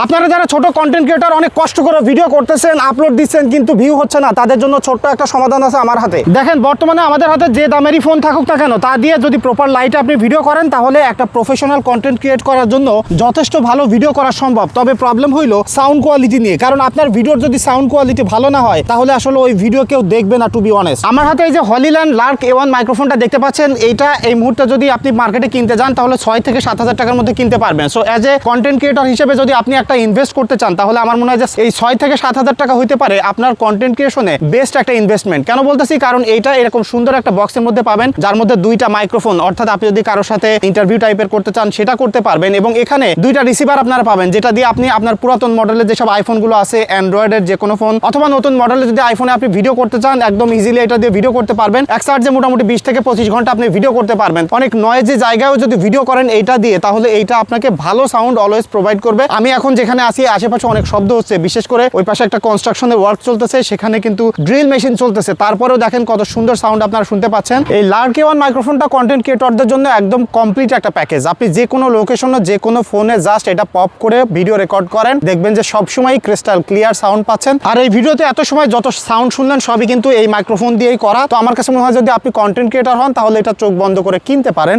আপনারা যারা ছোট কন্টেন্ট ক্রিয়েটর অনেক কষ্ট করে ভিডিও করতেছেন, আপলোড দিচ্ছেন, কিন্তু ভিউ হচ্ছে না, তাদের জন্য ছোট্ট একটা সমাধান আছে আমার হাতে। দেখেন, বর্তমানে আমাদের হাতে যে দামেরই ফোন থাকুক না কেন, তা দিয়ে যদি প্রপার লাইটে আপনি ভিডিও করেন, তাহলে একটা প্রফেশনাল কন্টেন্ট ক্রিয়েট করার জন্য যথেষ্ট ভালো ভিডিও করা সম্ভব। তবে প্রবলেম হইলো সাউন্ড কোয়ালিটি নিয়ে, কারণ আপনার ভিডিওর যদি সাউন্ড কোয়ালিটি ভালো না হয়, তাহলে আসলে ওই ভিডিও কেউ দেখবে না, টু বি অনেস্ট। আমার হাতে এই যে হলিল্যান্ড লার্ক A1 মাইক্রোফোনটা দেখতে পাচ্ছেন, এইটা এই মুহূর্তে যদি আপনি মার্কেটে কিনতে যান, তাহলে 6 থেকে 7 হাজার টাকার মধ্যে কিনতে পারবেন। So as a content creator হিসেবে যদি আপনি একটা ইনভেস্ট করতে চান, তাহলে আমার মনে হয় যে এই 6 থেকে 7 হাজার টাকা হইতে পারে আপনার কন্টেন্ট ক্রিয়েশনে বেস্ট একটা ইনভেস্টমেন্ট। কেন বলতেছি? কারণ এইটা এরকম সুন্দর একটা বক্সের মধ্যে পাবেন, যার মধ্যে দুইটা মাইক্রোফোন, অর্থাৎ আপনি যদি কারোর সাথে ইন্টারভিউ টাইপের করতে চান, সেটা করতে পারবেন। এবং এখানে দুইটা রিসিভার আপনারা পাবেন, যেটা দিয়ে আপনি আপনার পুরাতন মডেলের যেসব আইফোনগুলো আছে, অ্যান্ড্রয়েডের যে কোনো ফোন অথবা নতুন মডেলের যদি আইফোনে আপনি ভিডিও করতে চান, একদম ইজিলি এটা দিয়ে ভিডিও করতে পারবেন। এক চার্জে মোটামুটি 20 থেকে 25 ঘন্টা আপনি ভিডিও করতে পারবেন। অনেক নয়েজি জায়গায়ও যদি ভিডিও করেন এইটা দিয়ে, তাহলে এইটা আপনাকে ভালো সাউন্ড অলওয়েজ প্রোভাইড করবে। আমি এখন যেখানে আছি, আশেপাশে অনেক শব্দ হচ্ছে, বিশেষ করে ওই পাশে একটা কনস্ট্রাকশনের ওয়ার্ক চলতেছে, সেখানে কিন্তু ড্রিল মেশিন চলতেছে। তারপরেও দেখেন কত সুন্দর সাউন্ড আপনারা শুনতে পাচ্ছেন। এই লার্ক A1 মাইক্রোফোনটা কন্টেন্ট ক্রিয়েটরদের জন্য একদম কমপ্লিট একটা প্যাকেজ। আপনি যে কোনো লোকেশনে, যে কোনো ফোনে জাস্ট এটা পপ করে ভিডিও রেকর্ড করেন, দেখবেন যে সবসময় ক্রিস্টাল ক্লিয়ার সাউন্ড পাচ্ছেন। আর এই ভিডিওতে এত সময় যত সাউন্ড শুনলেন, সবই কিন্তু এই মাইক্রোফোন দিয়েই করা। তো আমার কাছে মনে হয় যদি আপনি কন্টেন্ট ক্রিয়েটর হন, তাহলে এটা চোখ বন্ধ করে কিনতে পারেন।